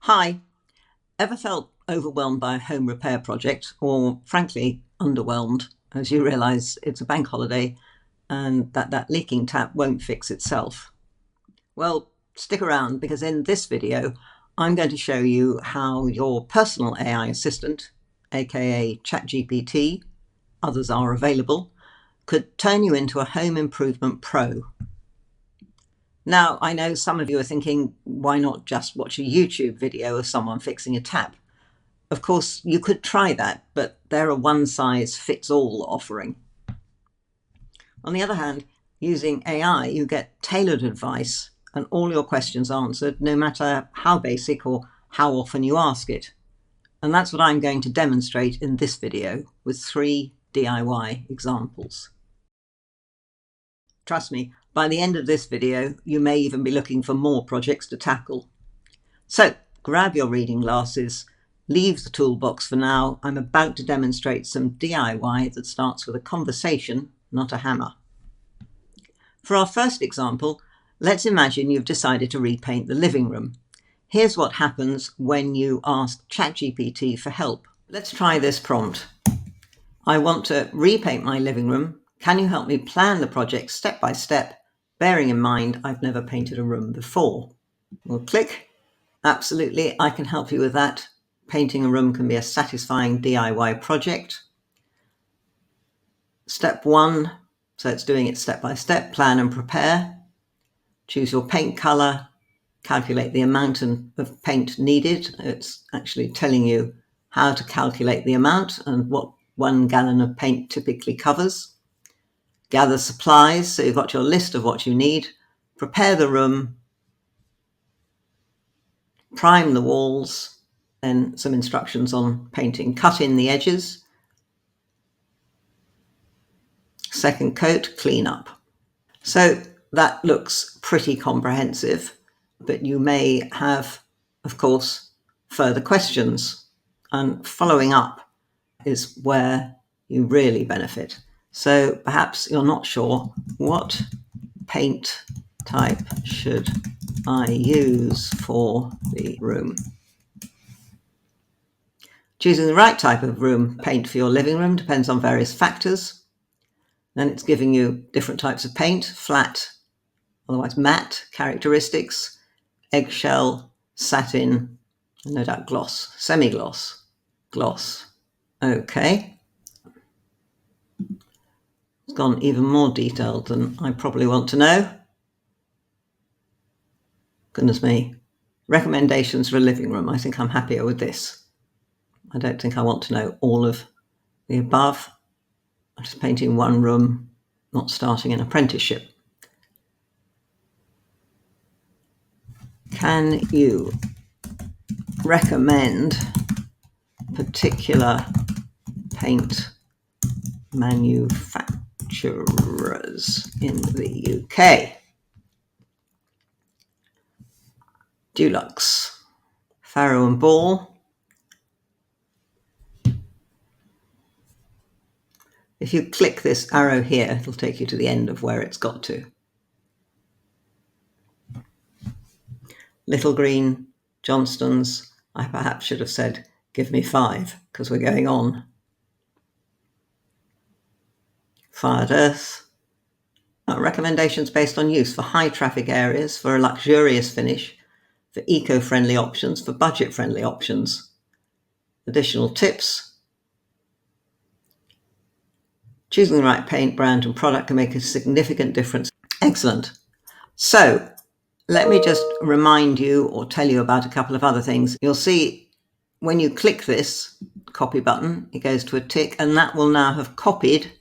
Hi, ever felt overwhelmed by a home repair project, or frankly, underwhelmed as you realise it's a bank holiday and that leaking tap won't fix itself? Well, stick around because in this video, I'm going to show you how your personal AI assistant, aka ChatGPT, others are available, could turn you into a home improvement pro. Now, I know some of you are thinking, why not just watch a YouTube video of someone fixing a tap? Of course, you could try that, but they're a one-size-fits-all offering. On the other hand, using AI, you get tailored advice and all your questions answered, no matter how basic or how often you ask it. And that's what I'm going to demonstrate in this video with 3 DIY examples. Trust me, by the end of this video, you may even be looking for more projects to tackle. So grab your reading glasses, leave the toolbox for now. I'm about to demonstrate some DIY that starts with a conversation, not a hammer. For our first example, let's imagine you've decided to repaint the living room. Here's what happens when you ask ChatGPT for help. Let's try this prompt. I want to repaint my living room. Can you help me plan the project step by step, bearing in mind I've never painted a room before? We'll click. Absolutely, I can help you with that. Painting a room can be a satisfying DIY project. Step 1, so it's doing it step by step, plan and prepare. Choose your paint color, calculate the amount of paint needed. It's actually telling you how to calculate the amount and what 1 gallon of paint typically covers. Gather supplies, so you've got your list of what you need. Prepare the room. Prime the walls. Then some instructions on painting. Cut in the edges. Second coat, clean up. So that looks pretty comprehensive, but you may have, of course, further questions. And following up is where you really benefit. So perhaps you're not sure, what paint type should I use for the room? Choosing the right type of room paint for your living room depends on various factors. Then it's giving you different types of paint: flat, otherwise matte characteristics, eggshell, satin, and no doubt gloss, semi-gloss, gloss. Okay. It's gone even more detailed than I probably want to know. Goodness me. Recommendations for a living room. I think I'm happier with this. I don't think I want to know all of the above. I'm just painting one room, not starting an apprenticeship. Can you recommend particular paint manufacturers in the UK? Dulux, Farrow and Ball. If you click this arrow here, it'll take you to the end of where it's got to. Little Green, Johnston's. I perhaps should have said, give me 5, because we're going on. Fired Earth. Recommendations based on use for high traffic areas, for a luxurious finish, for eco-friendly options, for budget-friendly options. Additional tips. Choosing the right paint, brand and product can make a significant difference. Excellent. So let me just remind you or tell you about a couple of other things. You'll see when you click this copy button, it goes to a tick, and that will now have copied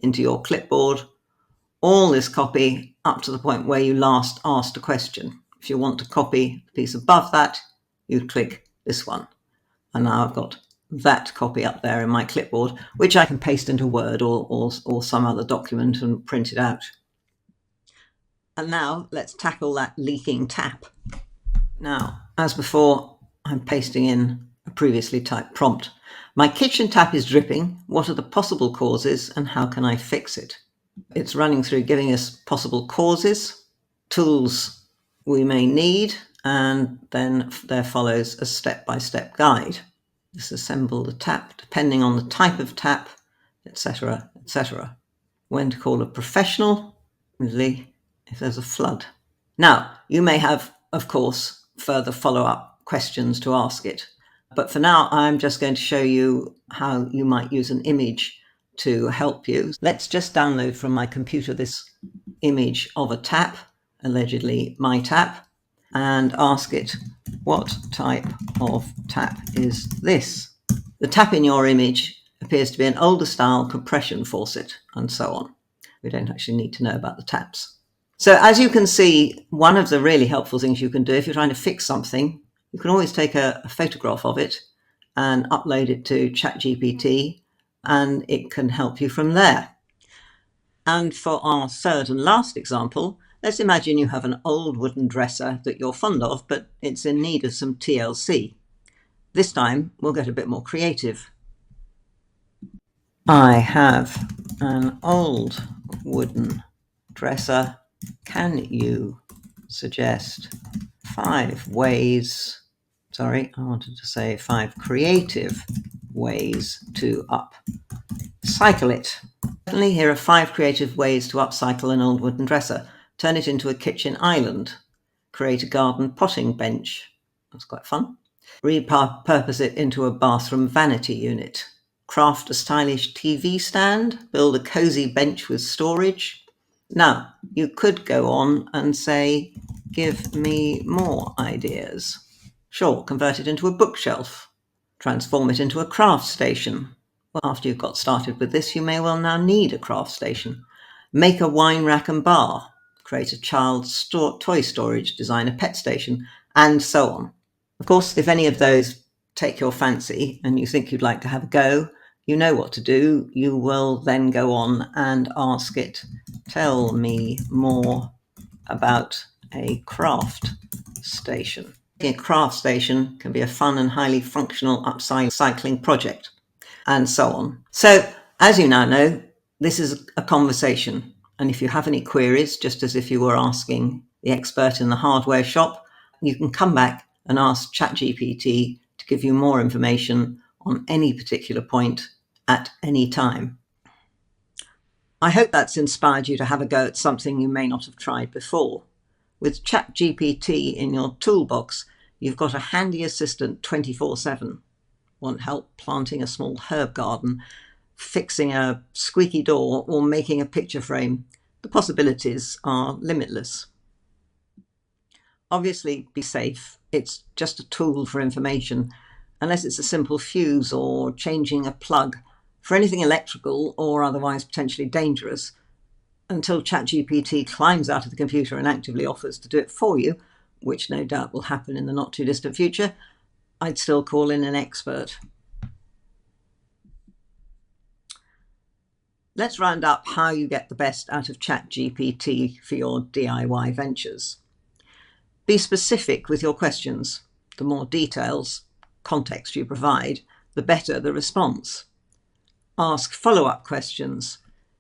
into your clipboard all this copy up to the point where you last asked a question. If you want to copy the piece above that, you click this one. And now I've got that copy up there in my clipboard, which I can paste into Word or some other document and print it out. And now let's tackle that leaking tap. Now, as before, I'm pasting in a previously typed prompt. My kitchen tap is dripping. What are the possible causes and how can I fix it? It's running through giving us possible causes, tools we may need, and then there follows a step-by-step guide. Disassemble the tap depending on the type of tap, etc., etc. When to call a professional, usually if there's a flood. Now, you may have, of course, further follow-up questions to ask it, but for now, I'm just going to show you how you might use an image to help you. Let's just download from my computer this image of a tap, allegedly my tap, and ask it, what type of tap is this? The tap in your image appears to be an older style compression faucet, and so on. We don't actually need to know about the taps. So as you can see, one of the really helpful things you can do if you're trying to fix something, you can always take a photograph of it and upload it to ChatGPT, and it can help you from there. And for our third and last example, let's imagine you have an old wooden dresser that you're fond of, but it's in need of some TLC. This time, we'll get a bit more creative. I have an old wooden dresser. Can you suggest 5 creative ways to upcycle it? Certainly, here are 5 creative ways to upcycle an old wooden dresser. Turn it into a kitchen island. Create a garden potting bench. That's quite fun. Repurpose it into a bathroom vanity unit. Craft a stylish TV stand. Build a cozy bench with storage. Now, you could go on and say, give me more ideas. Sure, convert it into a bookshelf. Transform it into a craft station. Well, after you've got started with this, you may well now need a craft station. Make a wine rack and bar. Create a child's toy storage. Design a pet station, and so on. Of course, if any of those take your fancy and you think you'd like to have a go, you know what to do. You will then go on and ask it, tell me more about a craft station. A craft station can be a fun and highly functional upcycling project, and so on. So, as you now know, this is a conversation. And if you have any queries, just as if you were asking the expert in the hardware shop, you can come back and ask ChatGPT to give you more information on any particular point at any time. I hope that's inspired you to have a go at something you may not have tried before. With ChatGPT in your toolbox, you've got a handy assistant 24/7. Want help planting a small herb garden, fixing a squeaky door, or making a picture frame? The possibilities are limitless. Obviously, be safe. It's just a tool for information, unless it's a simple fuse or changing a plug. For anything electrical or otherwise potentially dangerous, until ChatGPT climbs out of the computer and actively offers to do it for you, which no doubt will happen in the not too distant future, I'd still call in an expert. Let's round up how you get the best out of ChatGPT for your DIY ventures. Be specific with your questions. The more details, context you provide, the better the response. Ask follow-up questions.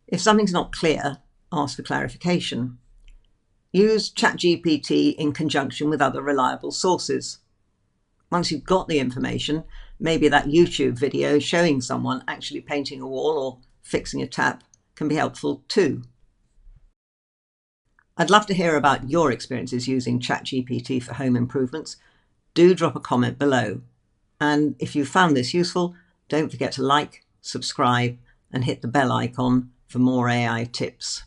If something's not clear, ask for clarification. Use ChatGPT in conjunction with other reliable sources. Once you've got the information, maybe that YouTube video showing someone actually painting a wall or fixing a tap can be helpful too. I'd love to hear about your experiences using ChatGPT for home improvements. Do drop a comment below. And if you found this useful, don't forget to like, subscribe, and hit the bell icon for more AI tips.